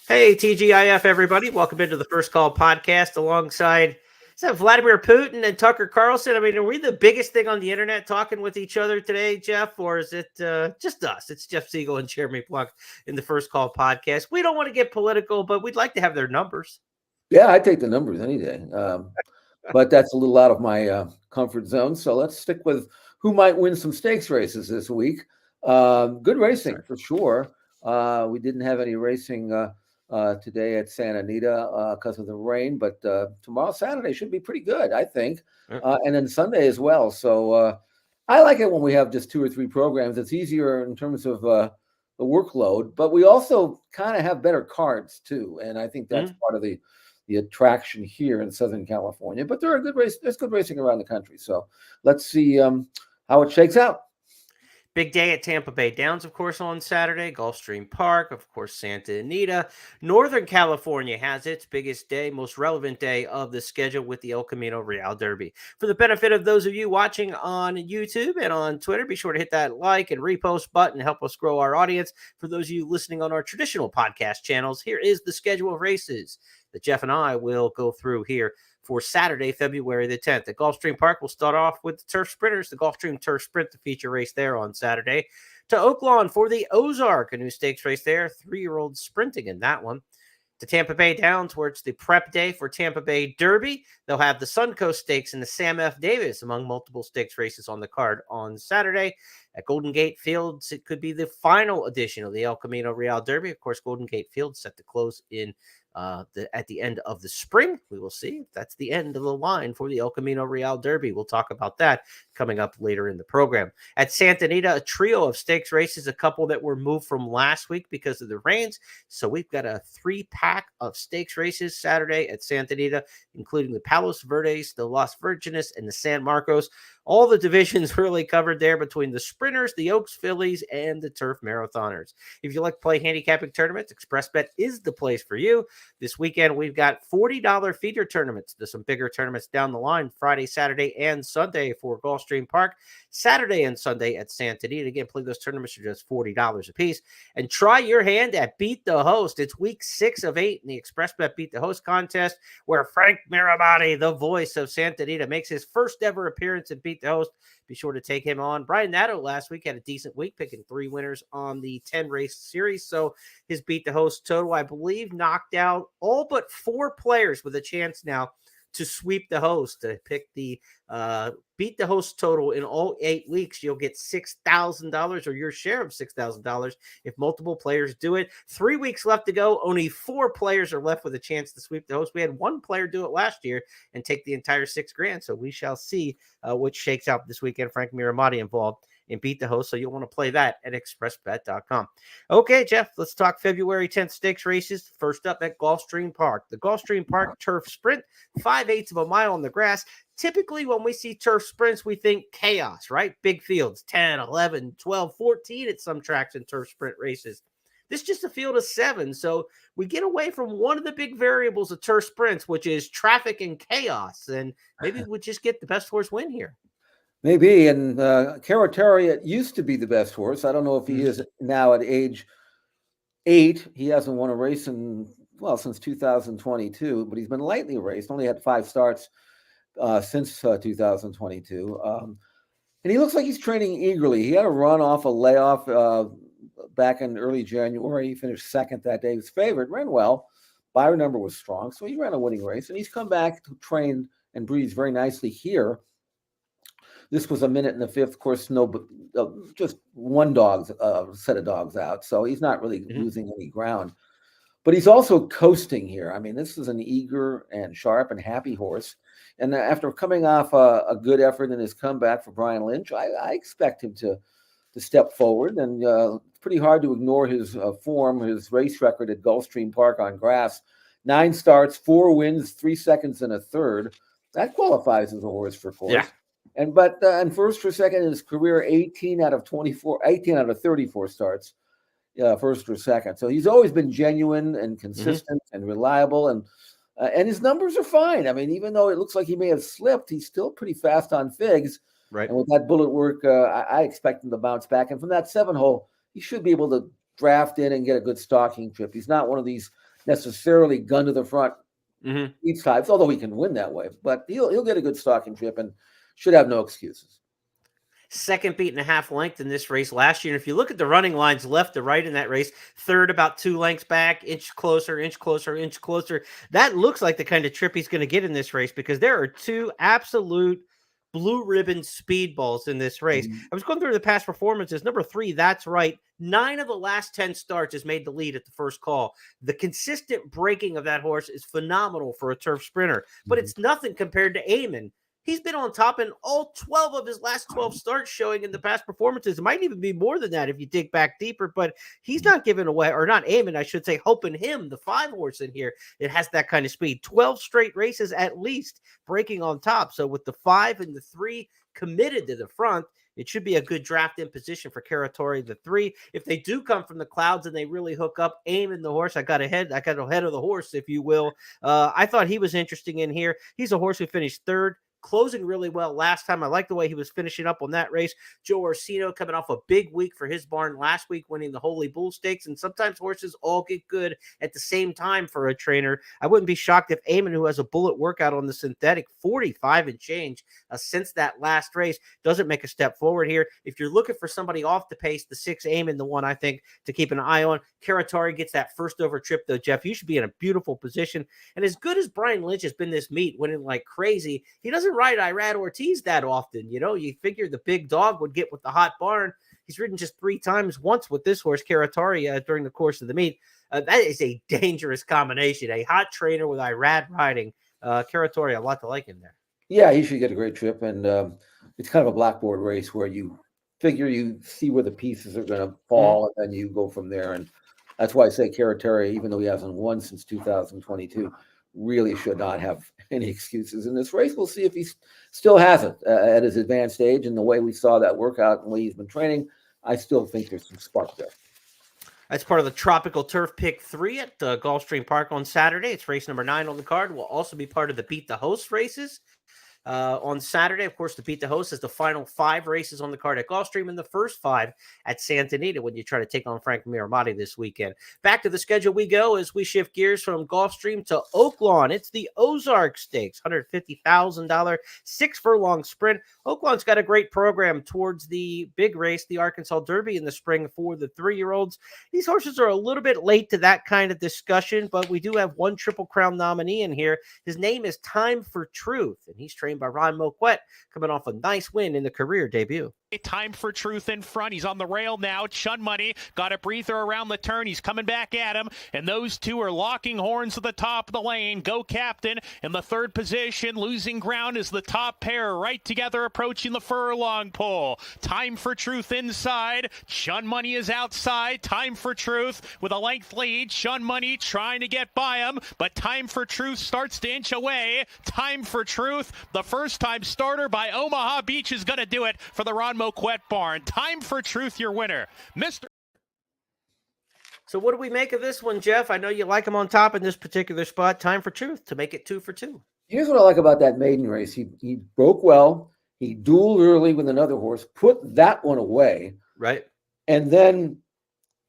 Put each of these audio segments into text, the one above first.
Hey, TGIF, everybody. Welcome into the First Call podcast alongside is that Vladimir Putin and Tucker Carlson. I mean, are we the biggest thing on the internet talking with each other today, Jeff, or is it just us? It's Jeff Siegel and Jeremy Plonk in the First Call podcast. We don't want to get political, but we'd like to have their numbers. Yeah, I take the numbers any day. But that's a little out of my comfort zone. So let's stick with who might win some stakes races this week. Good racing for sure. We didn't have any racing today at Santa Anita because of the rain, but tomorrow, Saturday, should be pretty good, I think. And then Sunday as well. So I like it when we have just 2 or 3 programs. It's easier in terms of the workload, but we also kind of have better cards too. And I think that's part of the attraction here in Southern California. But there's good racing around the country. So let's see how it shakes out. Big day at Tampa Bay Downs, of course, on Saturday. Gulfstream Park, of course, Santa Anita. Northern California has its biggest day, most relevant day of the schedule with the El Camino Real Derby. For the benefit of those of you watching on YouTube and on Twitter, be sure to hit that like and repost button. Help us grow our audience. For those of you listening on our traditional podcast channels, here is the schedule of races that Jeff and I will go through here for Saturday, February the 10th. At Gulfstream Park, we'll start off with the Turf Sprinters, the Gulfstream Turf Sprint, the feature race there on Saturday. To Oaklawn for the Ozark, a new stakes race there, 3-year-old sprinting in that one. To Tampa Bay Downs, where it's the prep day for Tampa Bay Derby. They'll have the Suncoast Stakes and the Sam F. Davis among multiple stakes races on the card on Saturday. At Golden Gate Fields, it could be the final edition of the El Camino Real Derby. Of course, Golden Gate Fields set to close in at the end of the spring. We will see if that's the end of the line for the El Camino Real Derby. We'll talk about that coming up later in the program. At Santa Anita, a trio of stakes races, a couple that were moved from last week because of the rains. So we've got a 3-pack of stakes races Saturday at Santa Anita, including the Palos Verdes, the Las Virgenes, and the San Marcos. All the divisions really covered there between the sprinters, the Oaks Fillies, and the Turf Marathoners. If you like to play handicapping tournaments, ExpressBet is the place for you. This weekend, we've got $40 feeder tournaments. There's some bigger tournaments down the line, Friday, Saturday, and Sunday for Gulfstream Park. Saturday and Sunday at Santa Anita. Again, play those tournaments for just $40 a piece. And try your hand at Beat the Host. It's week 6 of 8 in the ExpressBet Beat the Host contest, where Frank Mirabati, the voice of Santa Anita, makes his first ever appearance at Beat the Host. Be sure to take him on. Brian Natto last week had a decent week, picking 3 winners on the 10-race series. So his Beat the Host total, I believe, knocked out all but 4 players with a chance now to sweep the host. To pick the Beat the Host total in all 8 weeks, you'll get $6,000 or your share of $6,000 if multiple players do it. 3 weeks left to go. Only 4 players are left with a chance to sweep the host. We had 1 player do it last year and take the entire $6,000. So we shall see what shakes out this weekend. Frank Miramati involved and Beat the Host. So you'll want to play that at expressbet.com. Okay, Jeff, let's talk February 10th stakes races. First up at Gulfstream Park. The Gulfstream Park Turf Sprint, 5/8 of a mile on the grass. Typically, when we see turf sprints, we think chaos, right? Big fields, 10, 11, 12, 14 at some tracks in turf sprint races. This is just a field of 7. So we get away from one of the big variables of turf sprints, which is traffic and chaos. And maybe we'll just get the best horse win here. Maybe. And Carotariat used to be the best horse. I don't know if he is now at age 8. He hasn't won a race since 2022, but he's been lightly raced, only had 5 starts since 2022. And he looks like he's training eagerly. He had a run off a layoff back in early January. He finished 2nd that day. He was favored, ran well. Buyer number was strong, so he ran a winning race. And he's come back to train and breathes very nicely here. This was a minute in the 5th. Of course, just one set of dogs out. So he's not really losing any ground. But he's also coasting here. I mean, this is an eager and sharp and happy horse. And after coming off a good effort in his comeback for Brian Lynch, I expect him to step forward. And it's pretty hard to ignore his form, his race record at Gulfstream Park on grass. 9 starts, 4 wins, 3 seconds and a third. That qualifies as a horse for course. Yeah. And first or second in his career, 18 out of 34 starts, first or second. So he's always been genuine and consistent and reliable, and his numbers are fine. I mean, even though it looks like he may have slipped, he's still pretty fast on figs. Right. And with that bullet work, I expect him to bounce back. And from that 7 hole, he should be able to draft in and get a good stalking trip. He's not one of these necessarily gun to the front Mhm. each time, although he can win that way. But he'll get a good stalking trip and should have no excuses. Second beat and a half length in this race last year. And if you look at the running lines left to right in that race, third about 2 lengths back, inch closer, inch closer, inch closer. That looks like the kind of trip he's going to get in this race because there are 2 absolute blue ribbon speedballs in this race. Mhm. I was going through the past performances. Number 3, that's right. 9 of the last 10 starts has made the lead at the first call. The consistent braking of that horse is phenomenal for a turf sprinter, but it's nothing compared to Eamon. He's been on top in all 12 of his last 12 starts showing in the past performances. It might even be more than that if you dig back deeper, but he's not giving away, or not aiming, I should say, hoping him, the 5 horse in here, it has that kind of speed. 12 straight races at least breaking on top. So with the 5 and the 3 committed to the front, it should be a good draft in position for Caratori, the 3. If they do come from the clouds and they really hook up, aiming the horse, I got ahead of the horse, if you will. I thought he was interesting in here. He's a horse who finished 3rd, closing really well last time. I like the way he was finishing up on that race. Joe Orsino coming off a big week for his barn last week, winning the Holy Bull Stakes. And sometimes horses all get good at the same time for a trainer. I wouldn't be shocked if Eamon, who has a bullet workout on the synthetic, 45 and change since that last race, doesn't make a step forward here. If you're looking for somebody off the pace, the 6 Eamon, the one I think to keep an eye on. Caratori gets that first over trip, though, Jeff. You should be in a beautiful position. And as good as Brian Lynch has been this meet, winning like crazy, he doesn't ride Irad Ortiz that often. You know, you figure the big dog would get with the hot barn. He's ridden just 3 times, once with this horse, Caratori, during the course of the meet. That is a dangerous combination. A hot trainer with Irad riding. Caratori, a lot to like in there. Yeah, he should get a great trip. And it's kind of a blackboard race where you figure you see where the pieces are going to fall, and then you go from there. And that's why I say Caratori, even though he hasn't won since 2022, really should not have any excuses in this race. We'll see if he still has it at his advanced age. And the way we saw that workout and the way he's been training, I still think there's some spark there. That's part of the Tropical Turf Pick 3 at Gulfstream Park on Saturday. It's race number 9 on the card. Will also be part of the Beat the Host races. On Saturday, of course, to Beat the Host is the final 5 races on the card at Gulfstream and the first 5 at Santa Anita when you try to take on Frank Miramati this weekend. Back to the schedule we go as we shift gears from Gulfstream to Oaklawn. It's the Ozark Stakes, $150,000 6-furlong sprint. Oaklawn's got a great program towards the big race, the Arkansas Derby in the spring for the 3-year-olds. These horses are a little bit late to that kind of discussion, but we do have one Triple Crown nominee in here. His name is Time for Truth, and he's trained by Ron Moquette, coming off a nice win in the career debut. Time for Truth in front. He's on the rail now. Chun Money got a breather around the turn. He's coming back at him. And those two are locking horns at the top of the lane. Go Captain in the 3rd position. Losing ground is the top pair right together approaching the furlong pole. Time for Truth inside. Chun Money is outside. Time for Truth with a length lead. Chun Money trying to get by him. But Time for Truth starts to inch away. Time for Truth, the first-time starter by Omaha Beach, is going to do it for the Ron Moquette barn. Time for Truth, your winner, Mr. So what do we make of this one, Jeff? I know you like him on top in this particular spot. Time for Truth to make it 2 for 2. Here's what I like about that maiden race. He broke well. He dueled early with another horse, put that one away. Right. And then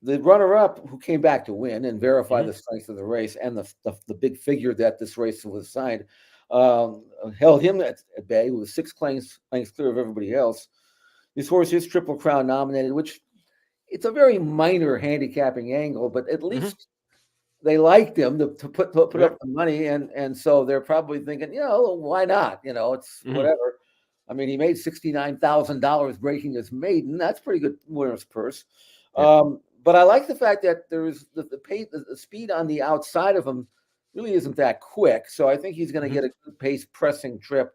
the runner-up, who came back to win and verify the strength of the race and the big figure that this race was assigned, held him at bay, who was 6 lengths clear of everybody else. This horse is Triple Crown nominated, which it's a very minor handicapping angle, but at least they liked him to put up the money, and so they're probably thinking, why not? It's whatever. I mean, he made $69,000 breaking his maiden. That's pretty good winner's purse. Yeah. But I like the fact that there is the speed on the outside of him really isn't that quick. So I think he's going to get a good pace pressing trip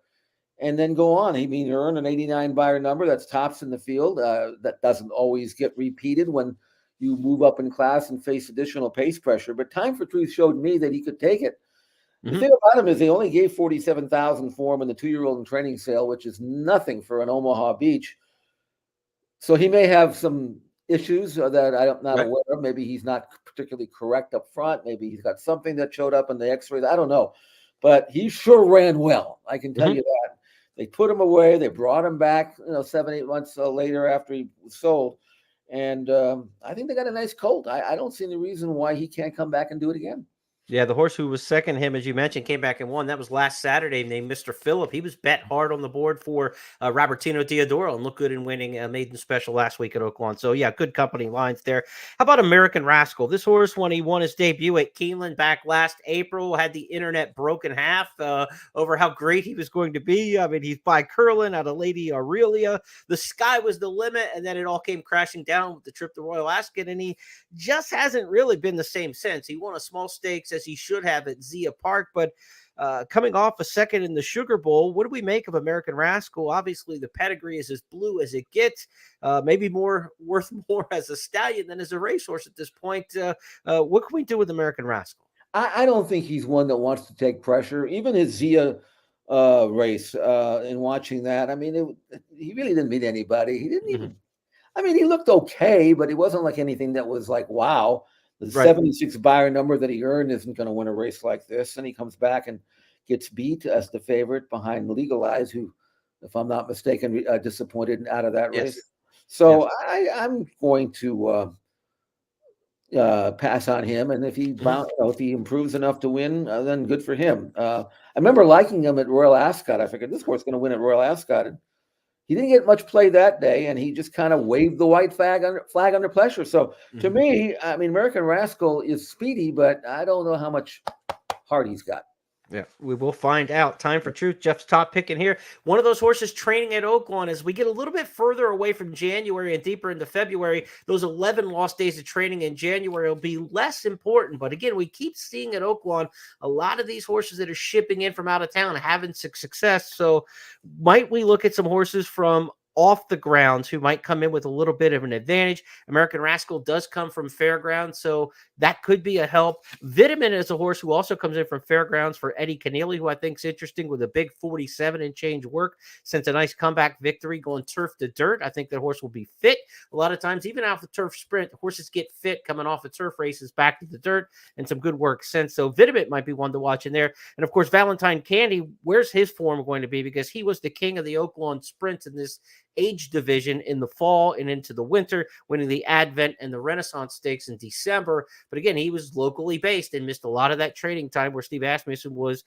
and then go on. I mean, earn an 89 buyer number. That's tops in the field. That doesn't always get repeated when you move up in class and face additional pace pressure. But Time for Truth showed me that he could take it. The thing about him is they only gave $47,000 for him in the 2-year-old in training sale, which is nothing for an Omaha Beach. So he may have some issues that I'm not aware of. Maybe he's not particularly correct up front. Maybe he's got something that showed up in the x-rays. I don't know. But he sure ran well. I can tell you that. They put him away. They brought him back, 7-8 months later after he was sold. And I think they got a nice colt. I don't see any reason why he can't come back and do it again. Yeah, the horse who was second him, as you mentioned, came back and won. That was last Saturday, named Mr. Phillip. He was bet hard on the board for Robertino Diodoro and looked good in winning a maiden special last week at Oaklawn. So, yeah, good company lines there. How about American Rascal? This horse, when he won his debut at Keeneland back last April, had the internet broken half over how great he was going to be. I mean, he's by Curlin out of Lady Aurelia. The sky was the limit, and then it all came crashing down with the trip to Royal Ascot, and he just hasn't really been the same since. He won a small stakes as he should have at Zia Park, but coming off a second in the Sugar Bowl, what do we make of American Rascal? Obviously, the pedigree is as blue as it gets. Maybe worth more as a stallion than as a racehorse at this point. What can we do with American Rascal? I don't think he's one that wants to take pressure. Even his Zia race, in watching that, I mean, he really didn't meet anybody. He didn't even. I mean, he looked okay, but he wasn't like anything that was like, wow. The 76 buyer number that he earned isn't going to win a race like this. And he comes back and gets beat as the favorite behind Legalize, who, if I'm not mistaken, disappointed out of that race. So I'm going to pass on him. And if he if he improves enough to win, then good for him. I remember liking him at Royal Ascot. I figured this horse is going to win at Royal Ascot. And he didn't get much play that day, and he just kind of waved the white flag under pressure. So to me, I mean, American Rascal is speedy, but I don't know how much heart he's got. Yeah, we will find out. Time for truth. Jeff's top picking here. One of those horses training at Oaklawn. As we get a little bit further away from January and deeper into February, those 11 lost days of training in January will be less important. But again, we keep seeing at Oaklawn a lot of these horses that are shipping in from out of town having success. So might we look at some horses from off the grounds who might come in with a little bit of an advantage? American Rascal does come from Fairgrounds, so that could be a help. Vitamin is a horse who also comes in from Fairgrounds for Eddie Keneally, who I think is interesting with a big 47 and change work since a nice comeback victory going turf to dirt. I think that horse will be fit. A lot of times, even off the turf sprint, horses get fit coming off the turf races back to the dirt, and some good work since. So Vitamin might be one to watch in there. And of course, Valentine Candy, where's his form going to be? Because he was the king of the Oaklawn sprints in this age division in the fall and into the winter, winning the Advent and the Renaissance Stakes in December. But again, he was locally based and missed a lot of that training time where Steve Asmussen was,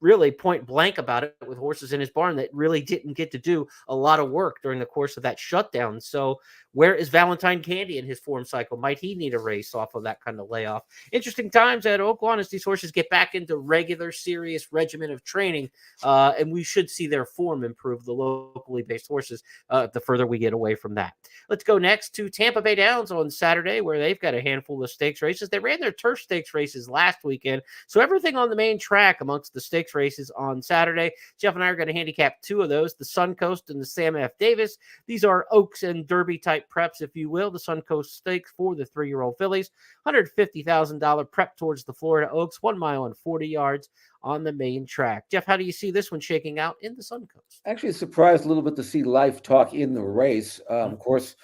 really point blank about it with horses in his barn that really didn't get to do a lot of work during the course of that shutdown. So where is Valentine Candy in his form cycle? Might he need a race off of that kind of layoff? Interesting times at Oaklawn as these horses get back into regular, serious regimen of training, and we should see their form improve, the locally based horses, the further we get away from that. Let's go next to Tampa Bay Downs on Saturday, where they've got a handful of stakes races. They ran their turf stakes races last weekend, so everything on the main track amongst the stakes races on Saturday. Jeff and I are going to handicap two of those, the Suncoast and the Sam F. Davis. These are Oaks and Derby type preps, if you will. The Suncoast Stakes for the 3-year-old fillies, $150,000 prep towards the Florida Oaks, 1 mile and 40 yards on the main track. Jeff, how do you see this one shaking out in the Suncoast? Actually surprised a little bit to see Life Talk in the race. Of course,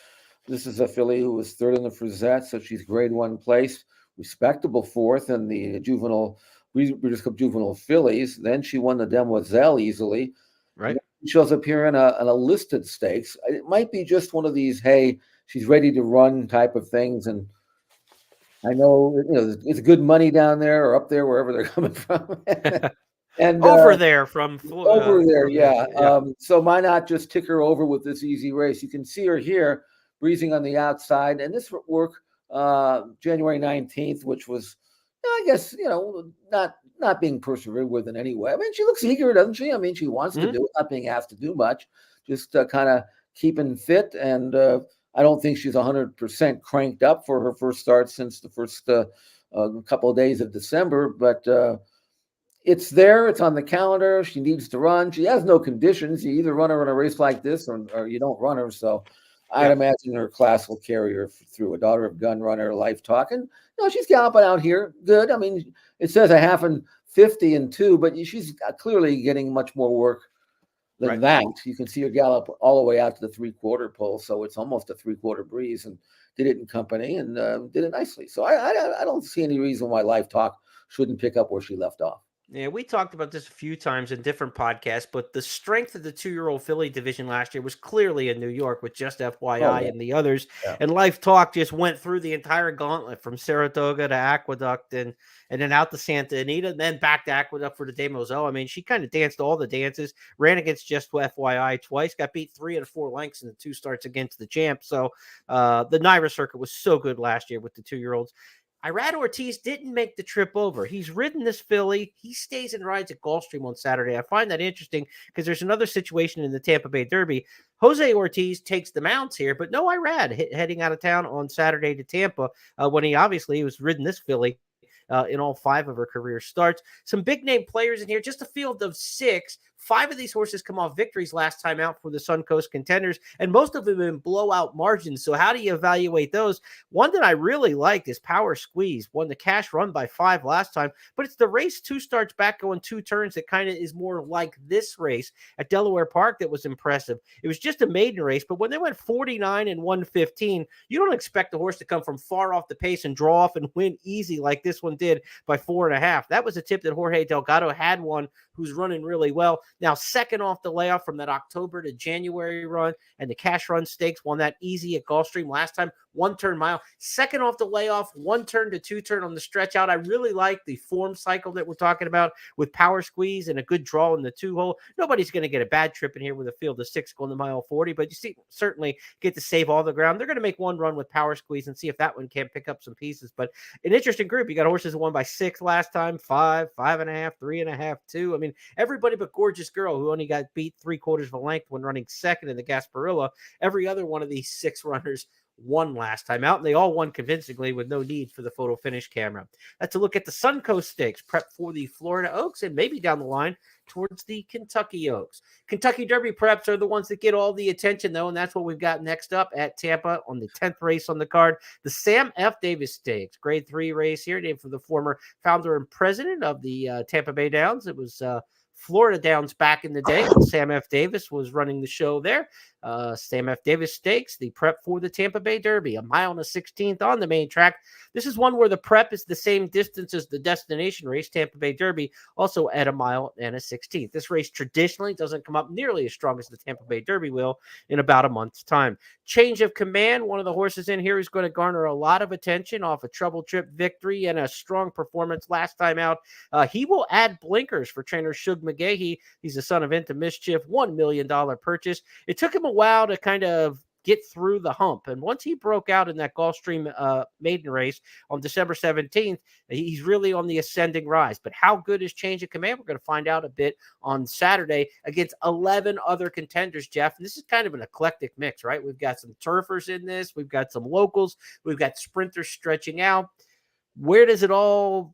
this is a filly who was third in the Frisette, so she's grade 1 place, respectable fourth in the Breeders' Cup Juvenile Fillies. Then she won the Demoiselle easily. Right. She shows up here in a listed stakes. It might be just one of these, hey, she's ready to run type of things. And I know, it's good money down there or up there, wherever they're coming from. And over there from over there, yeah. So why not just tick her over with this easy race? You can see her here breezing on the outside, and this work January 19th, which was, I guess, not being persevered with in any way. I mean, she looks eager, doesn't she? I mean, she wants to do it, not being asked to do much, just kind of keeping fit. And I don't think she's 100% cranked up for her first start since the first couple of days of December, but it's there. It's on the calendar. She needs to run. She has no conditions. You either run her in a race like this or you don't run her. So I'd imagine her class will carry her through. A Daughter of Gun Runner, Life Talk. And, she's galloping out here. Good. I mean, it says a 150 and 2, but she's clearly getting much more work than that. You can see her gallop all the way out to the 3/4 pole. So it's almost a 3/4 breeze, and did it in company and did it nicely. So I don't see any reason why Life Talk shouldn't pick up where she left off. Yeah, we talked about this a few times in different podcasts, but the strength of the 2-year-old filly division last year was clearly in New York with Just Oh FYI yeah, and the others. yeah. And Life Talk just went through the entire gauntlet from Saratoga to Aqueduct and then out to Santa Anita, and then back to Aqueduct for the Demoiselle. I mean, she kind of danced all the dances, ran against Just FYI twice, got beat 3 out of 4 lengths in the 2 starts against the champ. So the Naira circuit was so good last year with the 2-year-olds. Irad Ortiz didn't make the trip over. He's ridden this filly. He stays and rides at Gulfstream on Saturday. I find that interesting because there's another situation in the Tampa Bay Derby. Jose Ortiz takes the mounts here, but no Irad heading out of town on Saturday to Tampa when he obviously was ridden this filly in all 5 of her career starts. Some big name players in here, just a field of 6. 5 of these horses come off victories last time out for the Suncoast Contenders, and most of them in blowout margins. So how do you evaluate those? One that I really liked is Power Squeeze. Won the cash run by 5 last time, but it's the race 2 starts back going 2 turns that kind of is more like this race at Delaware Park that was impressive. It was just a maiden race, but when they went 49 and 115, you don't expect the horse to come from far off the pace and draw off and win easy like this one did by 4.5. That was a tip that Jorge Delgado had one who's running really well. Now, second off the layoff from that October to January run and the cash run stakes, won that easy at Gulfstream last time, 1-turn mile. Second off the layoff, 1-turn to 2-turn on the stretch out. I really like the form cycle that we're talking about with Power Squeeze and a good draw in the 2-hole. Nobody's going to get a bad trip in here with a field of 6 going to mile 40, but you see, certainly get to save all the ground. They're going to make one run with Power Squeeze and see if that one can't pick up some pieces. But an interesting group. You got horses that won by 6 last time, 5, 5.5, 3.5, 2. I mean, everybody but Gorgeous Girl, who only got beat 3/4 of a length when running second in the Gasparilla. Every other one of these 6 runners won last time out, and they all won convincingly with no need for the photo finish camera. That's a look at the Suncoast Stakes, prep for the Florida Oaks, and maybe down the line towards the Kentucky Oaks. Kentucky Derby preps are the ones that get all the attention, though, and that's what we've got next up at Tampa on the 10th race on the card, the Sam F. Davis Stakes, Grade 3 race here, named for the former founder and president of the Tampa Bay Downs. It was Florida Downs back in the day. Sam F. Davis was running the show there. Sam F. Davis Stakes, the prep for the Tampa Bay Derby, 1.16 miles on the main track. This is one where the prep is the same distance as the destination race, Tampa Bay Derby, also at 1.16 miles. This race traditionally doesn't come up nearly as strong as the Tampa Bay Derby will in about a month's time. Change of command, one of the horses in here is going to garner a lot of attention off a trouble trip victory and a strong performance last time out. He will add blinkers for trainer Shug McGahee. He's the son of Into Mischief, $1 million purchase. It took him a while to kind of get through the hump. And once he broke out in that Gulfstream maiden race on December 17th, he's really on the ascending rise. But how good is change of command? We're going to find out a bit on Saturday against 11 other contenders, Jeff. And this is kind of an eclectic mix, right? We've got some turfers in this. We've got some locals. We've got sprinters stretching out. Where does it all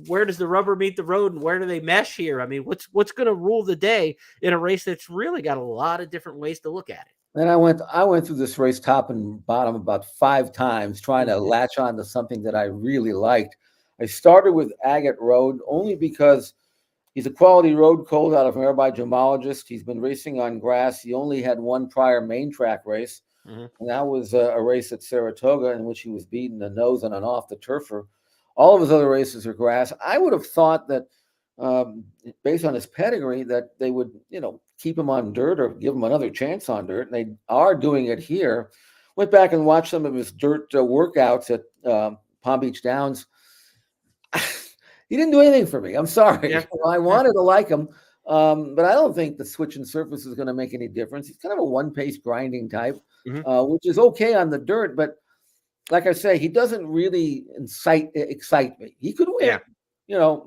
where does the rubber meet the road and where do they mesh here? I mean, what's going to rule the day in a race that's really got a lot of different ways to look at it? And I went through this race top and bottom about 5 times trying to latch on to something that I really liked. I started with Agate Road only because he's a quality road colt out of an Airby gemologist. He's been racing on grass. He only had one prior main track race. And that was a race at Saratoga in which he was beaten a nose and an off the turfer. All of his other races are grass. I would have thought that based on his pedigree that they would, keep him on dirt or give him another chance on dirt. And they are doing it here. Went back and watched some of his dirt workouts at Palm Beach Downs. He didn't do anything for me. I'm sorry. Yeah. I wanted to like him. But I don't think the switching surface is going to make any difference. He's kind of a one-pace grinding type, which is okay on the dirt. But like I say, he doesn't really excite me. He could win,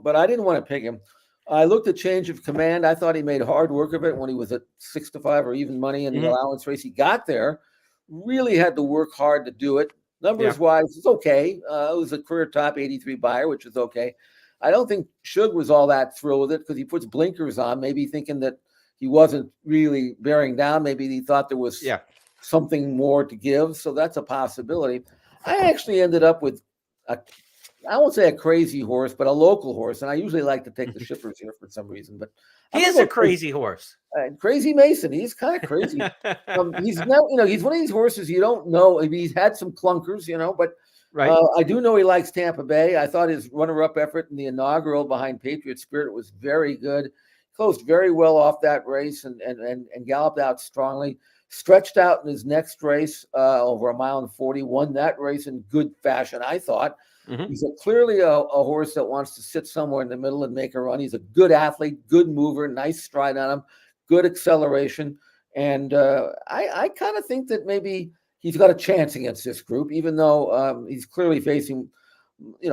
but I didn't want to pick him. I looked at change of command. I thought he made hard work of it when he was at 6-5 or even money in the allowance race. He got there, really had to work hard to do it. Numbers-wise, it's okay. It was a career top 83 buyer, which is okay. I don't think Shug was all that thrilled with it because he puts blinkers on, maybe thinking that he wasn't really bearing down. Maybe he thought there was something more to give. So that's a possibility. I actually ended up with I won't say a crazy horse, but a local horse. And I usually like to take the shippers here for some reason. But he is a crazy horse. Crazy Mason. He's kind of crazy. He's not, he's one of these horses you don't know. He's had some clunkers, but Right. I do know he likes Tampa Bay. I thought his runner-up effort in the inaugural behind Patriot Spirit was very good. Closed very well off that race and galloped out strongly. Stretched out in his next race over 1.40 miles, won that race in good fashion, I thought. Mm-hmm. He's clearly a horse that wants to sit somewhere in the middle and make a run. He's a good athlete, good mover, nice stride on him, good acceleration. And I kind of think that maybe he's got a chance against this group, even though he's clearly facing,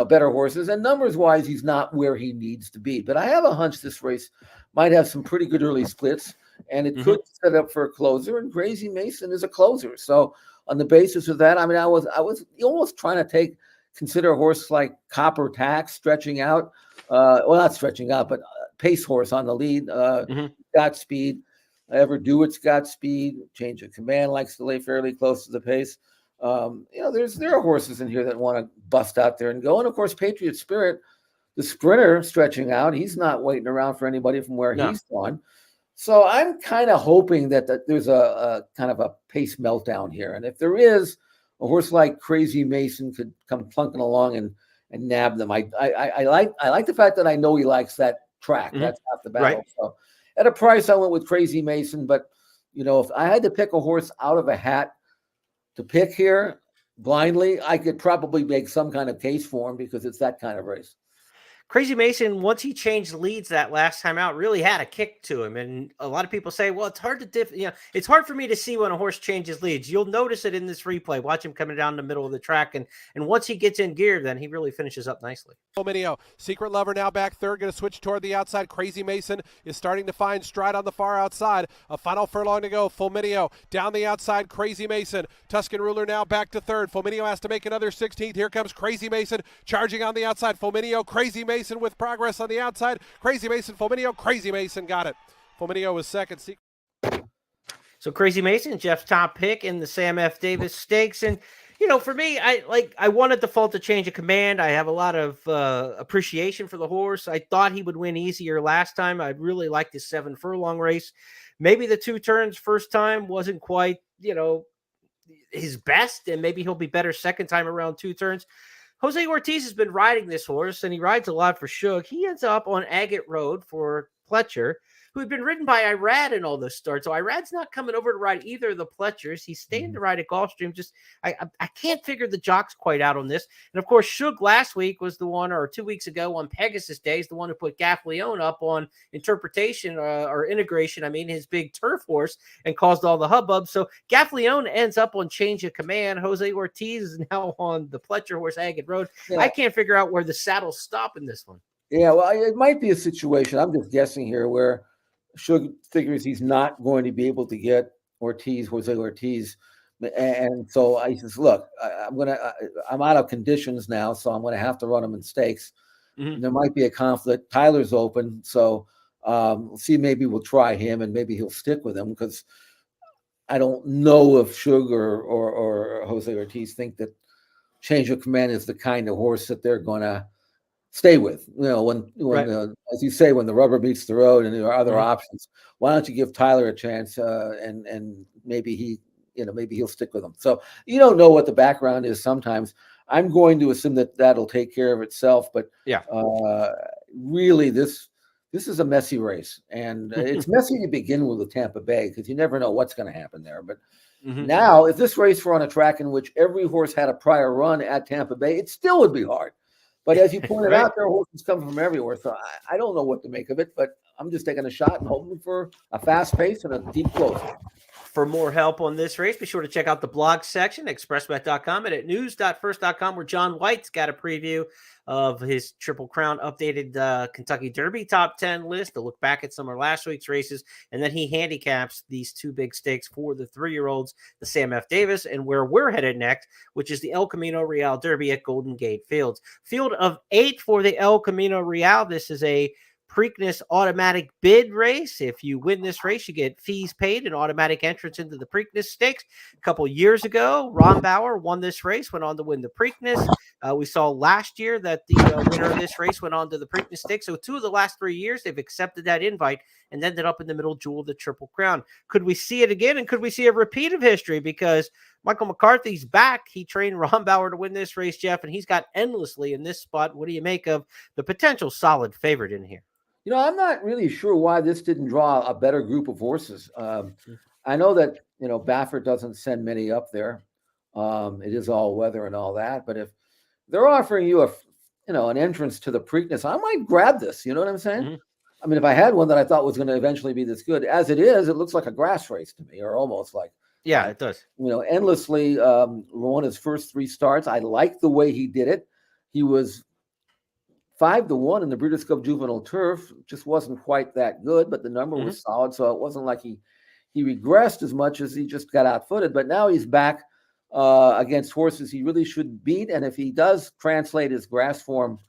better horses. And numbers-wise, he's not where he needs to be. But I have a hunch this race might have some pretty good early splits, and it could set up for a closer. And Crazy Mason is a closer. So on the basis of that, I mean, I was almost trying to consider a horse like Copper Tax stretching out. Well, not stretching out, but pace horse on the lead. Got speed. Everdoit's got speed. Change of Command likes to lay fairly close to the pace. There are horses in here that want to bust out there and go. And of course, Patriot Spirit, the sprinter stretching out, he's not waiting around for anybody from where he's gone. So I'm kind of hoping that there's a kind of a pace meltdown here. And if there is, a horse like Crazy Mason could come plunking along and nab them. I like the fact that I know he likes that track. That's half the battle. Right. So at a price, I went with Crazy Mason. But if I had to pick a horse out of a hat to pick here blindly, I could probably make some kind of case for him because it's that kind of race. Crazy Mason, once he changed leads that last time out, really had a kick to him. And a lot of people say, well, it's hard to it's hard for me to see when a horse changes leads. You'll notice it in this replay. Watch him coming down the middle of the track. And once he gets in gear, then he really finishes up nicely. Fulminio, Secret Lover now back third, going to switch toward the outside. Crazy Mason is starting to find stride on the far outside. A final furlong to go. Fulminio down the outside. Crazy Mason. Tuscan Ruler now back to third. Fulminio has to make another 16th. Here comes Crazy Mason charging on the outside. Fulminio, Crazy Mason with progress on the outside. Crazy Mason, Fulminio, Crazy Mason got it. Fulminio was second. So Crazy Mason, Jeff's top pick in the Sam F. Davis Stakes. And, for me, I wanted Default to change of command. I have a lot of appreciation for the horse. I thought he would win easier last time. I really liked his 7 furlong race. Maybe the 2 turns first time wasn't quite, his best, and maybe he'll be better second time around 2 turns. Jose Ortiz has been riding this horse, and he rides a lot for Shug. He ends up on Agate Road for Pletcher, who had been ridden by Irad in all this start. So Irad's not coming over to ride either of the Pletchers. He's staying to ride at Gulfstream. Just I can't figure the jocks quite out on this. And, of course, Shug last week was the one, or 2 weeks ago on Pegasus Days, the one who put Gaff Leone up on interpretation or integration, his big turf horse, and caused all the hubbub. So Gaff Leone ends up on Change of Command. Jose Ortiz is now on the Pletcher horse, Agate Road. Yeah. I can't figure out where the saddles stop in this one. Yeah, well, it might be a situation, I'm just guessing here, where Shug figures he's not going to be able to get Jose Ortiz. And so I says, look, I'm out of conditions now, so I'm going to have to run him in stakes. There might be a conflict. Tyler's open. So we'll see, maybe we'll try him and maybe he'll stick with him, because I don't know if Shug or Jose Ortiz think that Change of Command is the kind of horse that they're going to stay with. When right. As you say, when the rubber meets the road and there are other options, why don't you give Tyler a chance and maybe he'll stick with them. So you don't know what the background is sometimes. I'm going to assume that that'll take care of itself, but really this is a messy race, and it's messy to begin with Tampa Bay, because you never know what's going to happen there. But now, if this race were on a track in which every horse had a prior run at Tampa Bay, it still would be hard. But as you pointed out, there are horses coming from everywhere. So I don't know what to make of it, but I'm just taking a shot and hoping for a fast pace and a deep close. For more help on this race, be sure to check out the blog section, expressbet.com, and at news.first.com, where John White's got a preview of his Triple Crown updated Kentucky Derby top 10 list, to look back at some of last week's races, and then he handicaps these 2 big stakes for the 3-year-olds, the Sam F. Davis, and where we're headed next, which is the El Camino Real Derby at Golden Gate Fields. Field of 8 for the El Camino Real. This is a Preakness automatic bid race. If you win this race, you get fees paid and automatic entrance into the Preakness Stakes. A couple years ago, Ron Bauer won this race, went on to win the Preakness. We saw last year that the winner of this race went on to the Preakness Stakes. So 2 of the last 3 years, they've accepted that invite and ended up in the middle jewel of the Triple Crown. Could we see it again? And could we see a repeat of history? Because Michael McCarthy's back. He trained Ron Bauer to win this race, Jeff, and he's got Endlessly in this spot. What do you make of the potential solid favorite in here? I'm not really sure why this didn't draw a better group of horses. I know that, Baffert doesn't send many up there. It is all weather and all that. But if they're offering you an entrance to the Preakness, I might grab this. You know what I'm saying? Mm-hmm. I mean, if I had one that I thought was going to eventually be this good, as it is, it looks like a grass race to me, or almost like. Yeah, it does. Endlessly won his first 3 starts. I like the way he did it. He was 5-1 in the Breeders' Cup Juvenile Turf. Just wasn't quite that good, but the number was solid. So it wasn't like he regressed as much as he just got outfooted. But now he's back against horses he really should beat. And if he does translate his grass form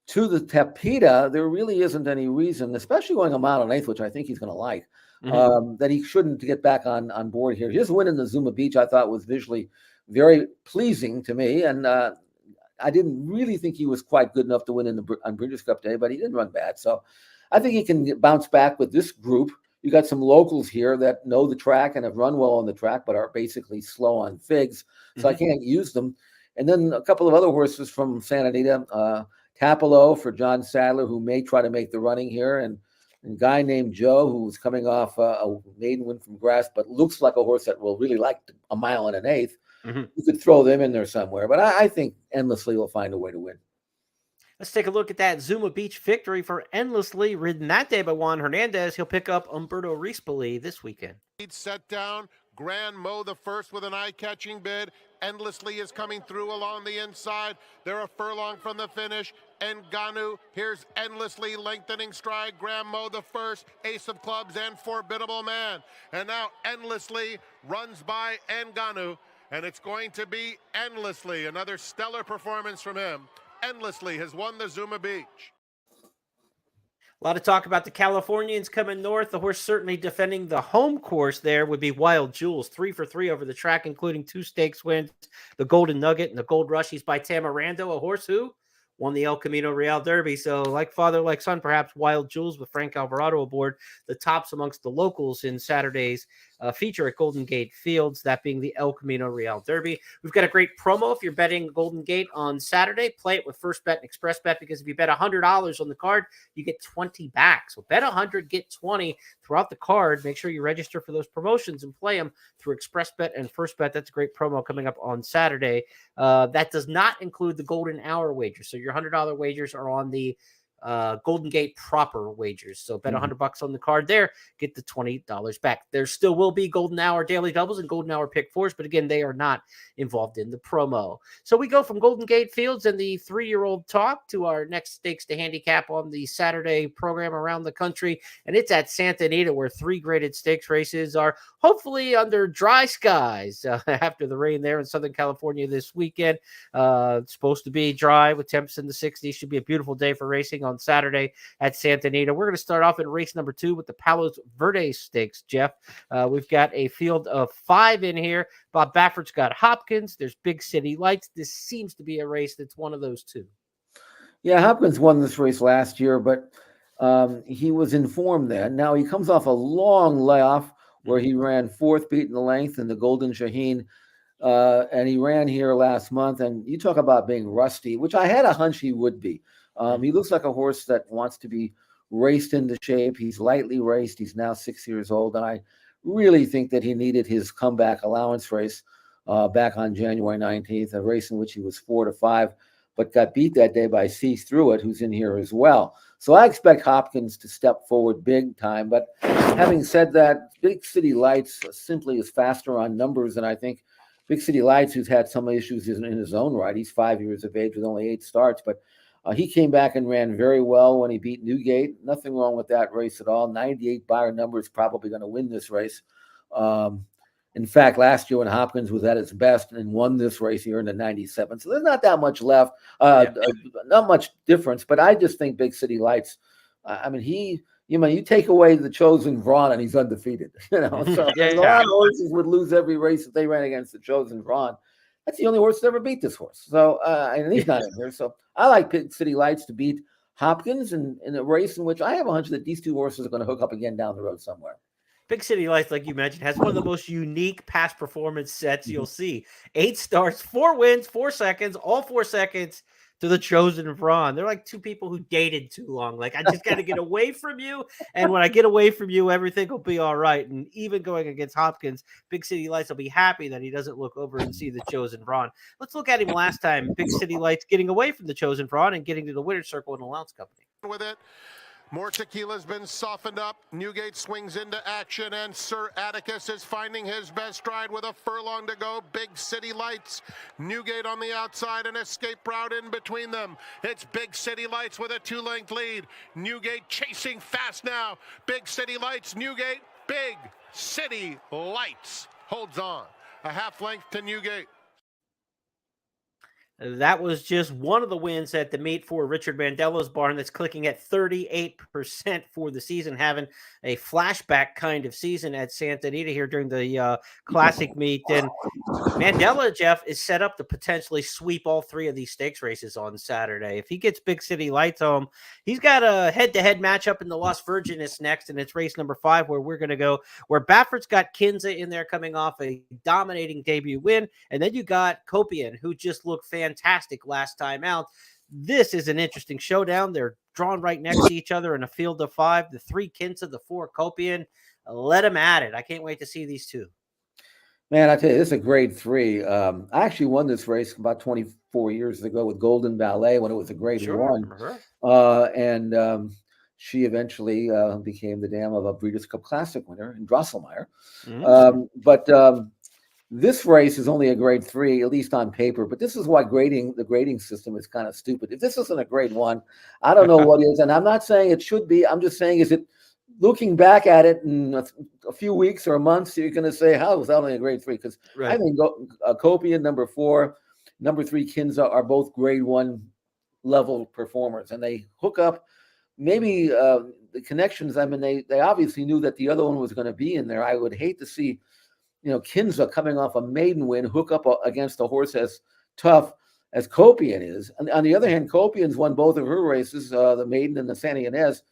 to the Tapeta, there really isn't any reason, especially going a mile and 1/8, which I think he's going to like, that he shouldn't get back on board here. His win in the Zuma Beach, I thought, was visually very pleasing to me. And I didn't really think he was quite good enough to win on Breeders' Cup Day, but he didn't run bad. So I think he can bounce back with this group. You got some locals here that know the track and have run well on the track, but are basically slow on figs. So I can't use them. And then a couple of other horses from Santa Anita, Tapalo for John Sadler, who may try to make the running here, and a guy named Joe, who's coming off a maiden win from grass, but looks like a horse that will really like a mile and 1/8. You could throw them in there somewhere, but I think Endlessly will find a way to win. Let's take a look at that Zuma Beach victory for Endlessly, ridden that day by Juan Hernandez. He'll pick up Umberto Rispoli this weekend. Set down. Grand Mo the first with an eye-catching bid. Endlessly is coming through along the inside. They're a furlong from the finish. Ngannou, here's Endlessly lengthening stride. Grand Mo the first, Ace of Clubs and Formidable Man. And now Endlessly runs by Ngannou, and it's going to be Endlessly. Another stellar performance from him. Endlessly has won the Zuma Beach. A lot of talk about the Californians coming north. The horse certainly defending the home course there would be Wild Jewels, 3 for 3 over the track, including 2 stakes wins, the Golden Nugget and the Gold Rush. He's by Tamarando, a horse who won the El Camino Real Derby. So like father, like son, perhaps Wild Jewels with Frank Alvarado aboard, the tops amongst the locals in Saturday's feature at Golden Gate Fields, that being the El Camino Real Derby. We've got a great promo if you're betting Golden Gate on Saturday. Play it with First Bet and Express Bet, because if you bet $100 on the card, you get 20 back. So bet 100, get 20 throughout the card. Make sure you register for those promotions and play them through Express Bet and First Bet. That's a great promo coming up on Saturday. That does not include the Golden Hour wager. So your $100 wagers are on the Golden Gate proper wagers. So bet $100 on the card there, get the $20 back. There still will be Golden Hour daily doubles and Golden Hour pick fours, but again, they are not involved in the promo. So we go from Golden Gate Fields and the 3-year-old talk to our next stakes to handicap on the Saturday program around the country. And it's at Santa Anita, where 3 graded stakes races are hopefully under dry skies after the rain there in Southern California this weekend. It's supposed to be dry with temps in the 60s. Should be a beautiful day for racing on Saturday at Santa Anita. We're going to start off in race number 2 with the Palos Verdes Stakes, Jeff. We've got a field of 5 in here. Bob Baffert's got Hopkins. There's Big City Lights. This seems to be a race that's one of those 2. Yeah, Hopkins won this race last year, but he was in form then. Now he comes off a long layoff where he ran 4th, beating the length in the Golden Shaheen. And he ran here last month. And you talk about being rusty, which I had a hunch he would be. He looks like a horse that wants to be raced into shape. He's lightly raced. He's now 6 years old. And I really think that he needed his comeback allowance race back on January 19th, a race in which he was 4-5, but got beat that day by C Through It, who's in here as well. So I expect Hopkins to step forward big time. But having said that, Big City Lights simply is faster on numbers. And I think Big City Lights, who's had some issues in his own right, he's 5 years of age with only 8 starts, but he came back and ran very well when he beat Newgate. Nothing wrong with that race at all. 98 Buyer number is probably going to win this race. In fact, last year when Hopkins was at his best and won this race, he earned a 97. So there's not that much left, not much difference. But I just think Big City Lights, I mean, you take away the Chosen Vron and he's undefeated. So a lot of horses would lose every race if they ran against the Chosen Vron. That's the only horse that ever beat this horse. So, and he's not in here. So I like Big City Lights to beat Hopkins in a race in which I have a hunch that these 2 horses are going to hook up again down the road somewhere. Big City Lights, like you mentioned, has one of the most unique past performance sets you'll see. 8 starts, 4 wins, 4 seconds, all 4 seconds to the Chosen Vron. They're like two people who dated too long. Like, I just got to get away from you. And when I get away from you, everything will be all right. And even going against Hopkins, Big City Lights will be happy that he doesn't look over and see the Chosen Vron. Let's look at him last time. Big City Lights getting away from the Chosen Vron and getting to the winner's circle in the Lounge Company. With it. More tequila's been softened up. Newgate swings into action, and Sir Atticus is finding his best stride with a furlong to go. Big City Lights. Newgate on the outside, and escape route in between them. It's Big City Lights with a 2-length lead. Newgate chasing fast now. Big City Lights, Newgate. Big City Lights holds on. A half length to Newgate. That was just one of the wins at the meet for Richard Mandelo's barn that's clicking at 38% for the season, having a flashback kind of season at Santa Anita here during the classic meet. And Mandela, Jeff, is set up to potentially sweep all 3 of these stakes races on Saturday. If he gets Big City Lights home, he's got a head-to-head matchup in the Las Virgenes next, and it's race number 5 where we're going to go, where Baffert's got Kinza in there coming off a dominating debut win, and then you got Copian, who just looked fantastic last time out. This is an interesting showdown. They're drawn right next to each other in a field of 5. The 3 Kinza, the 4 Copian. Let them at it. I can't wait to see these two. Man, I tell you, this is a grade 3. I actually won this race about 24 years ago with Golden Ballet when it was a grade 1. And she eventually became the dam of a Breeders' Cup Classic winner in Drosselmeyer. But this race is only a grade 3, at least on paper. But this is why the grading system is kind of stupid. If this isn't a grade 1, I don't know what is. And I'm not saying it should be. I'm just saying, is it looking back at it in a few weeks or months, you're going to say, how was that only a grade 3? Because I think Copian, number 4, number 3 Kinza are both grade 1 level performers, and they hook up. Maybe the connections. I mean, they obviously knew that the other one was going to be in there. I would hate to see, Kinza coming off a maiden win hook up against a horse as tough as Copian is. And on the other hand, Copian's won both of her races, the maiden and the Santa Ynez.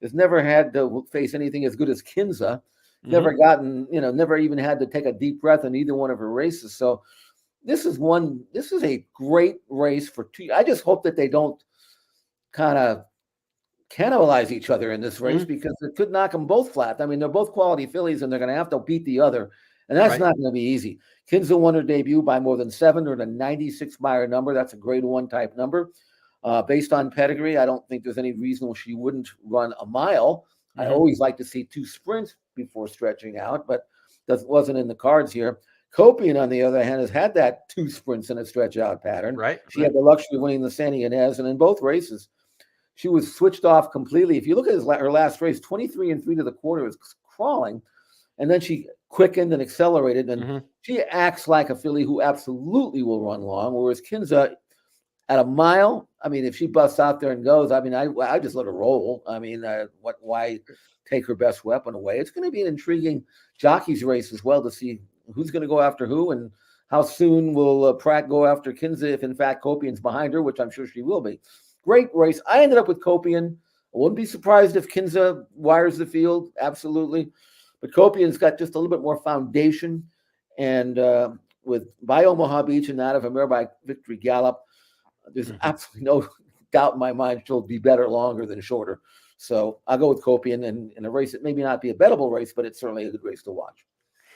Has never had to face anything as good as Kinza. Never gotten, never even had to take a deep breath in either one of her races. So this is a great race for 2. I just hope that they don't kind of cannibalize each other in this race, because it could knock them both flat. I mean, they're both quality fillies, and they're going to have to beat the other. And that's not going to be easy. Kinza won her debut by more than 7, or the 96 Meyer number. That's a grade 1 type number. Based on pedigree, I don't think there's any reason she wouldn't run a mile. I always like to see 2 sprints before stretching out, but that wasn't in the cards here. Copian, on the other hand, has had that 2 sprints in a stretch out pattern. She had the luxury of winning the Santa Ynez, and in both races, she was switched off completely. If you look at her last race, 23 and 3 to the quarter was crawling, and then she quickened and accelerated, and she acts like a filly who absolutely will run long, whereas Kinza, at a mile, I mean, if she busts out there and goes, I mean, I just let her roll. I mean, why take her best weapon away? It's going to be an intriguing jockey's race as well to see who's going to go after who, and how soon will Pratt go after Kinza if, in fact, Copian's behind her, which I'm sure she will be. Great race. I ended up with Copian. I wouldn't be surprised if Kinza wires the field, absolutely. But Copian's got just a little bit more foundation, and by Omaha Beach and that of a mare by Victory Gallop, there's absolutely no doubt in my mind she'll be better longer than shorter. So I'll go with Copian in a race that maybe not be a bettable race, but it's certainly a good race to watch.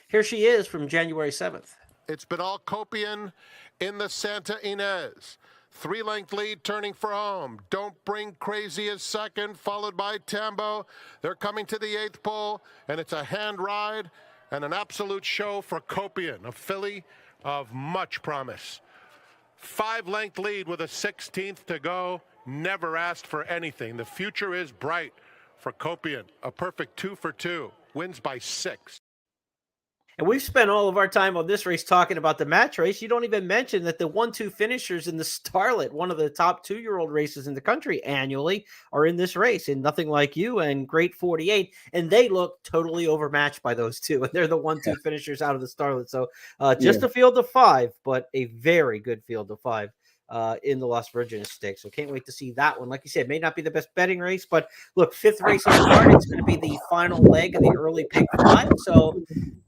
Here she is from January 7th. It's been all Copian in the Santa Ynez. 3-length lead turning for home. Don't Bring Crazy is second, followed by Tambo. They're coming to the 8th pole, and it's a hand ride and an absolute show for Copian, a filly of much promise. 5-length lead with a 16th to go. Never asked for anything. The future is bright for Copian. A perfect 2 for 2. Wins by 6. And we've spent all of our time on this race talking about the match race. You don't even mention that the 1-2 finishers in the Starlet, one of the top 2-year-old races in the country annually, are in this race. And Nothing Like You and Great 48. And they look totally overmatched by those two. And they're the 1-2 finishers out of the Starlet. So just a field of 5, but a very good field of 5 in the Las Virgenes Stakes. So can't wait to see that one. Like you said, may not be the best betting race, but look, 5th race on the card. It's going to be the final leg of the early pick 5. So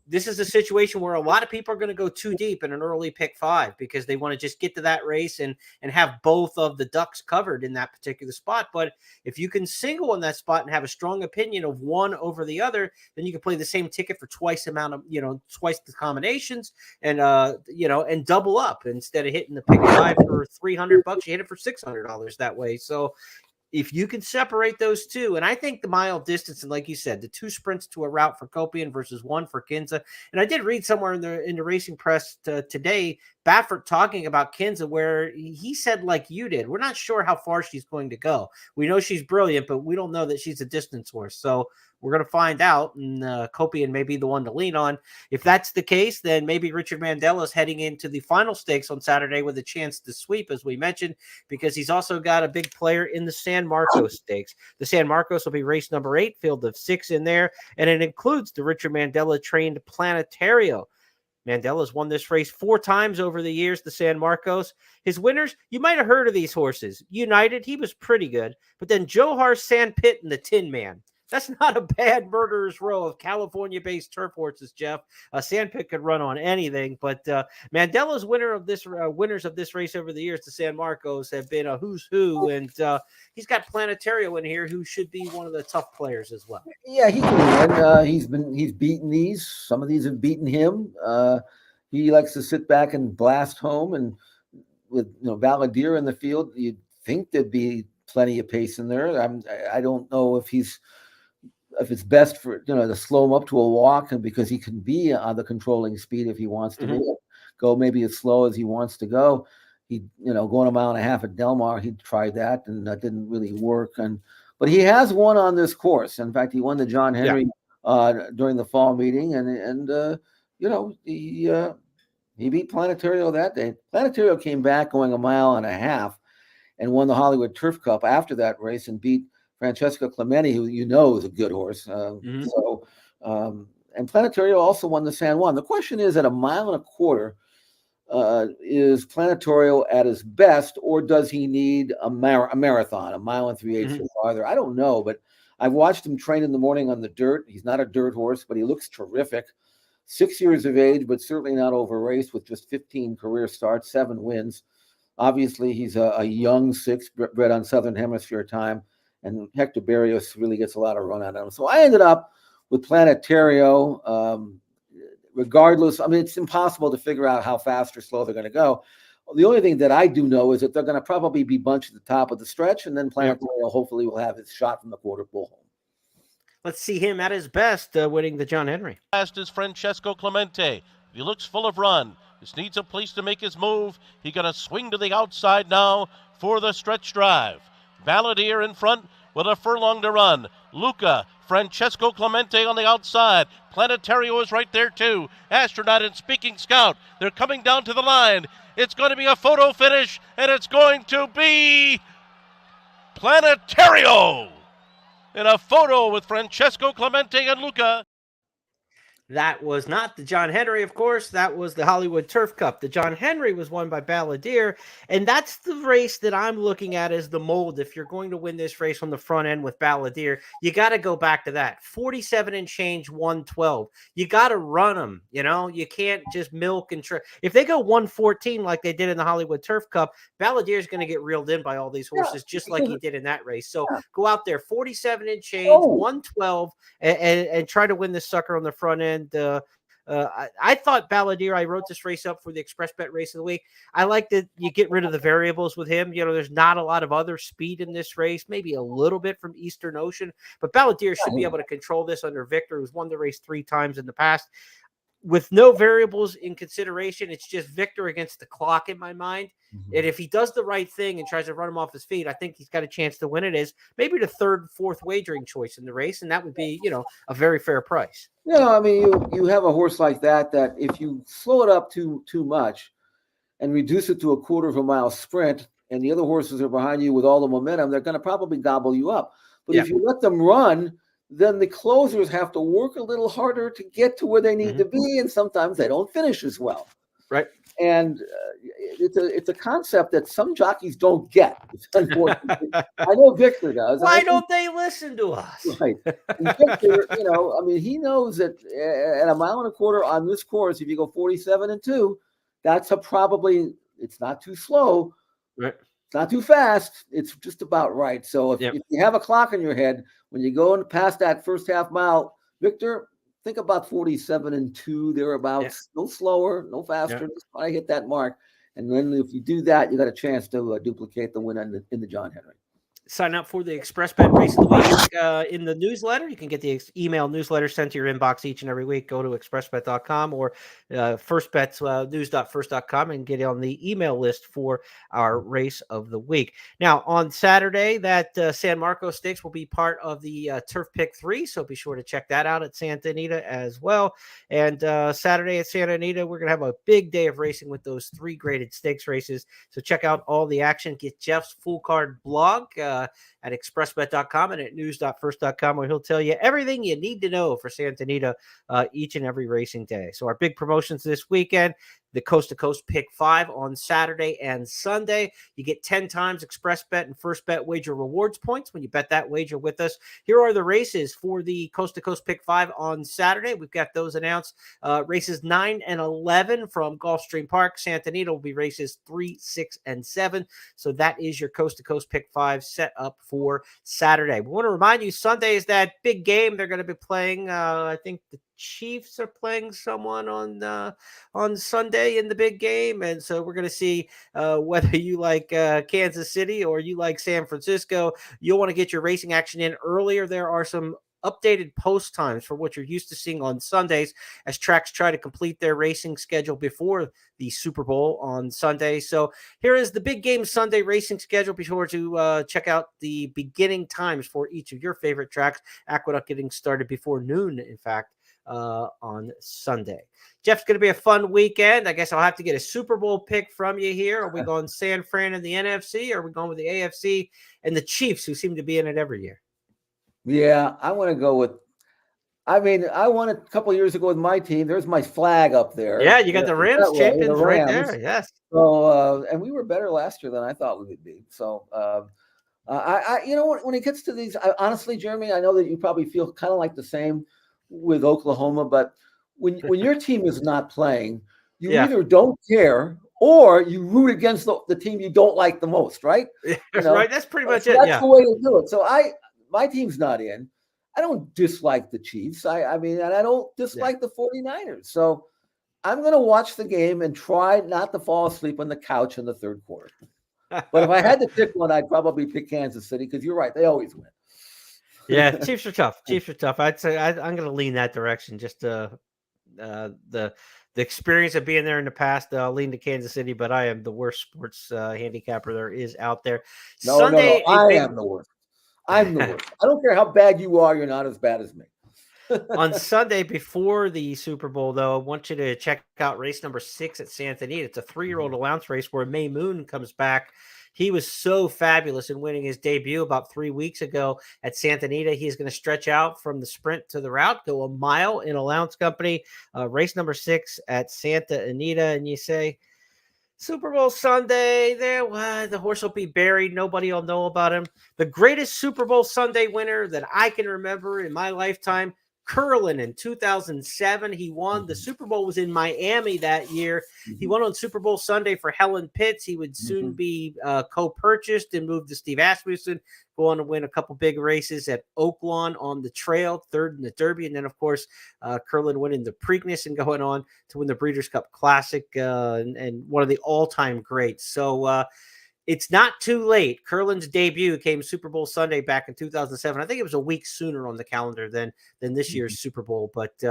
this is a situation where a lot of people are going to go too deep in an early pick 5 because they want to just get to that race and have both of the ducks covered in that particular spot. But if you can single on that spot and have a strong opinion of one over the other, then you can play the same ticket for twice the combinations and and double up. Instead of hitting the pick 5 for $300, you hit it for $600 that way. So if you can separate those two, and I think the mile distance, and like you said, the 2 sprints to a route for Copian versus 1 for Kinza. And I did read somewhere in the racing press today, Baffert talking about Kinza, where he said, like you did, we're not sure how far she's going to go. We know she's brilliant, but we don't know that she's a distance horse. So we're going to find out, and Copian may be the one to lean on. If that's the case, then maybe Richard Mandela is heading into the final stakes on Saturday with a chance to sweep, as we mentioned, because he's also got a big player in the San Marcos Stakes. The San Marcos will be race number 8, field of 6 in there, and it includes the Richard Mandela trained Planetario. Mandela's won this race 4 times over the years, the San Marcos. His winners, you might have heard of these horses. United, he was pretty good, but then Johar Sandpit and the Tin Man. That's not a bad murderer's row of California-based turf horses, Jeff. Sandpit could run on anything, but Mandela's winners of this race over the years, the San Marcos, have been a who's who, and he's got Planetario in here, who should be one of the tough players as well. Yeah, he can win. He's beaten these. Some of these have beaten him. He likes to sit back and blast home, and with Valadier in the field, you'd think there'd be plenty of pace in there. I don't know if it's best for to slow him up to a walk, and because he can be on the controlling speed if he wants to go maybe as slow as he wants to go. He going a mile and a half at Del Mar, he tried that and that didn't really work. But he has won on this course. In fact, he won the John Henry during the fall meeting, and he beat Planetario that day. Planetario came back going a mile and a half and won the Hollywood Turf Cup after that race and beat Francesco Clementi, who is a good horse. And Planetario also won the San Juan. The question is, at a mile and a quarter, is Planetario at his best, or does he need a marathon, a mile and 3/8 or farther? I don't know, but I've watched him train in the morning on the dirt. He's not a dirt horse, but he looks terrific. 6 years of age, but certainly not over-raced, with just 15 career starts, 7 wins. Obviously, he's a young 6 bred on Southern Hemisphere time. And Hector Berrios really gets a lot of run out of him. So I ended up with Planetario. Regardless, it's impossible to figure out how fast or slow they're going to go. The only thing that I do know is that they're going to probably be bunched at the top of the stretch, and then Planetario hopefully will have his shot from the quarter bull home. Let's see him at his best, winning the John Henry. Last is Francesco Clemente. He looks full of run. Just needs a place to make his move. He's going to swing to the outside now for the stretch drive. Valadier in front with a furlong to run. Luca, Francesco Clemente on the outside. Planetario is right there too. Astronaut and Speaking Scout. They're coming down to the line. It's going to be a photo finish, and it's going to be Planetario in a photo with Francesco Clemente and Luca. That was not the John Henry, of course. That was the Hollywood Turf Cup. The John Henry was won by Balladeer, and that's the race that I'm looking at as the mold. If you're going to win this race on the front end with Balladeer, you got to go back to that. 47 and change, 112. You got to run them. You can't just milk and try. If they go 114 like they did in the Hollywood Turf Cup, Balladeer is going to get reeled in by all these horses, just like he did in that race. So go out there, 47 and change, 112, and try to win this sucker on the front end. I thought Balladeer, I wrote this race up for the Express Bet race of the week. I like that you get rid of the variables with him. There's not a lot of other speed in this race, maybe a little bit from Eastern Ocean, but Balladeer should be able to control this under Victor, who's won the race 3 times in the past. With no variables in consideration, it's just Victor against the clock in my mind. And if he does the right thing and tries to run him off his feet, I think he's got a chance to win it as maybe the 3rd, 4th wagering choice in the race. And that would be, a very fair price. You have a horse like that if you slow it up too much and reduce it to a quarter of a mile sprint, and the other horses are behind you with all the momentum, they're going to probably gobble you up. But if you let them run, then the closers have to work a little harder to get to where they need to be, and sometimes they don't finish as well. Right. And it's a concept that some jockeys don't get. Unfortunately, I know Victor does. Why don't they listen to us? Right. And Victor, I mean, he knows that at a mile and a quarter on this course, if you go 47-2, that's probably, it's not too slow. Right. It's not too fast. It's just about right. So if you have a clock in your head, when you go past that first half mile, Victor, think about 47-2, thereabouts. No slower, no faster. Just try to hit that mark. And then if you do that, you got a chance to duplicate the win in the John Henry. Sign up for the Express Bet Race of the Week in the newsletter. You can get the email newsletter sent to your inbox each and every week. Go to expressbet.com or news.first.com and get on the email list for our race of the week. Now, on Saturday, that San Marcos Stakes will be part of the Turf Pick 3, so be sure to check that out at Santa Anita as well. And Saturday at Santa Anita, we're going to have a big day of racing with those 3 graded stakes races. So check out all the action. Get Jeff's full card blog at expressbet.com and at news.first.com, where he'll tell you everything you need to know for Santa Anita each and every racing day. So our big promotions this weekend: the Coast to Coast Pick 5 on Saturday and Sunday. You get 10 times Express Bet and First Bet wager rewards points when you bet that wager with us. Here are the races for the Coast to Coast Pick 5 on Saturday. We've got those announced. Races 9 and 11 from Gulfstream Park. Santa Anita will be races 3, 6, and 7. So that is your Coast to Coast Pick 5 set up for Saturday. We want to remind you, Sunday is that big game they're going to be playing. I think the Chiefs are playing someone on Sunday in the big game, and so we're going to see whether you like Kansas City or you like San Francisco. You'll want to get your racing action in earlier. There are some updated post times for what you're used to seeing on Sundays as tracks try to complete their racing schedule before the Super Bowl on Sunday. So here is the big game Sunday racing schedule. Be sure to check out the beginning times for each of your favorite tracks. Aqueduct getting started before noon, in fact, on Sunday. Jeff's going to be a fun weekend. I guess I'll have to get a Super Bowl pick from you here. Are we going San Fran and the NFC, or are we going with the AFC and the Chiefs, who seem to be in it every year? Yeah, I want to go with, I won a couple of years ago with my team. There's my flag up there. Yeah, you got the Rams champions right there. Yes. So, and we were better last year than I thought we would be. So, when it gets to these, honestly, Jeremy, I know that you probably feel kind of like the same with Oklahoma, but when your team is not playing, you either don't care or you root against the team you don't like the most, right? Right. That's pretty much it. That's the way to do it. So my team's not in. I don't dislike the Chiefs. I mean, and I don't dislike the 49ers. So I'm going to watch the game and try not to fall asleep on the couch in the third quarter. But if I had to pick one, I'd probably pick Kansas City, because you're right. They always win. Yeah, Chiefs are tough. Chiefs are tough. I'd say I'm going to lean that direction. Just the experience of being there in the past, I'll lean to Kansas City, but I am the worst sports handicapper there is out there. No, Sunday, I am the worst. I'm the worst. I don't care how bad you are. You're not as bad as me. On Sunday before the Super Bowl, though, I want you to check out race number 6 at Santa Anita. It's a 3-year-old allowance race where May Moon comes back. He was so fabulous in winning his debut about 3 weeks ago at Santa Anita. He's going to stretch out from the sprint to the route, go a mile in allowance company. Race number 6 at Santa Anita. And you say, Super Bowl Sunday, the horse will be buried. Nobody will know about him. The greatest Super Bowl Sunday winner that I can remember in my lifetime, Curlin in 2007. He won. The Super Bowl was in Miami that year. He won on Super Bowl Sunday for Helen Pitts. He would soon be co-purchased and moved to Steve Asmussen, go on to win a couple big races at Oaklawn on the trail, 3rd in the Derby. And then, of course, Curlin winning the Preakness and going on to win the Breeders' Cup Classic and one of the all-time greats. So it's not too late. Curlin's debut came Super Bowl Sunday back in 2007. I think it was a week sooner on the calendar than this year's Super Bowl. But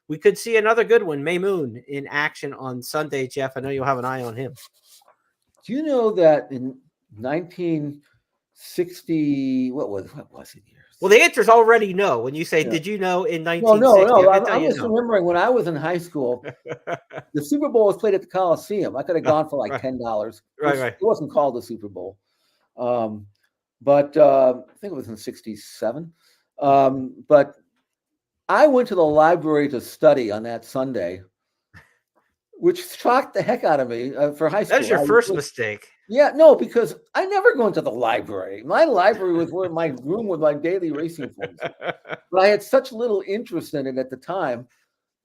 we could see another good one, May Moon, in action on Sunday, Jeff. I know you'll have an eye on him. Do you know that in 1960, what was it years? Well, the answer is already no. When you say, did you know in 1960? No. I'm just remembering when I was in high school, the Super Bowl was played at the Coliseum. I could have gone for like $10. Right. It wasn't called the Super Bowl. But I think it was in 67. But I went to the library to study on that Sunday which shocked the heck out of me for high school. That was your first mistake. Yeah, no, because I never go into the library. My library was where my room with my daily racing forms. But I had such little interest in it at the time.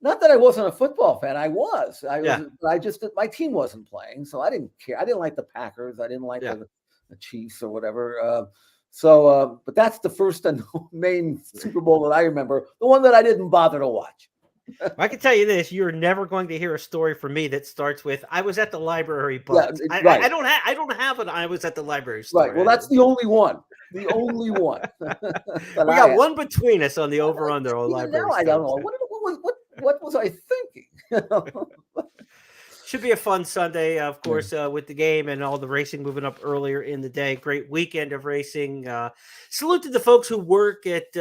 Not that I wasn't a football fan. I was. But I just, my team wasn't playing, so I didn't care. I didn't like the Packers. I didn't like the Chiefs or whatever. But that's the first and main Super Bowl that I remember, the one that I didn't bother to watch. I can tell you this: you're never going to hear a story from me that starts with "I was at the library," but right. I don't have an "I was at the library" story. Right. Well, that's the only one. The only one. We got one between us on the over/under on library. Now I don't know what was I thinking. Should be a fun Sunday, of course, with the game and all the racing moving up earlier in the day. Great weekend of racing. Salute to the folks who work at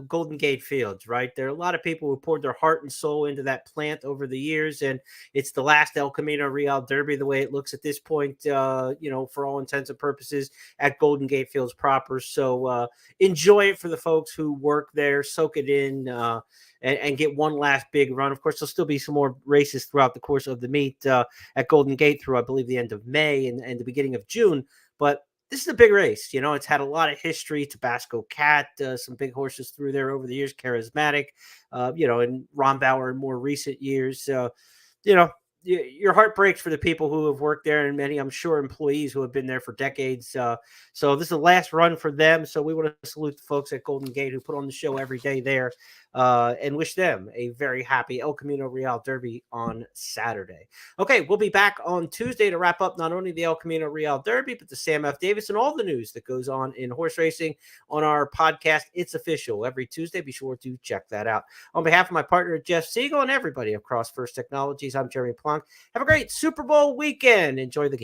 Golden Gate Fields, right? There are a lot of people who poured their heart and soul into that plant over the years, and it's the last El Camino Real Derby, the way it looks at this point, for all intents and purposes, at Golden Gate Fields proper. So enjoy it for the folks who work there, soak it in, and get one last big run. Of course, there'll still be some more races throughout the course of the meet at Golden Gate through, I believe, the end of May and the beginning of June. But this is a big race. It's had a lot of history. Tabasco Cat, some big horses through there over the years. Charismatic, and Ron Bauer in more recent years. Your heart breaks for the people who have worked there, and many, I'm sure, employees who have been there for decades. So this is the last run for them. So we want to salute the folks at Golden Gate who put on the show every day there, and wish them a very happy El Camino Real Derby on Saturday. Okay, we'll be back on Tuesday to wrap up not only the El Camino Real Derby, but the Sam F. Davis and all the news that goes on in horse racing on our podcast. It's official every Tuesday. Be sure to check that out. On behalf of my partner, Jeff Siegel, and everybody across First Technologies, I'm Jeremy Plonk. Have a great Super Bowl weekend. Enjoy the game.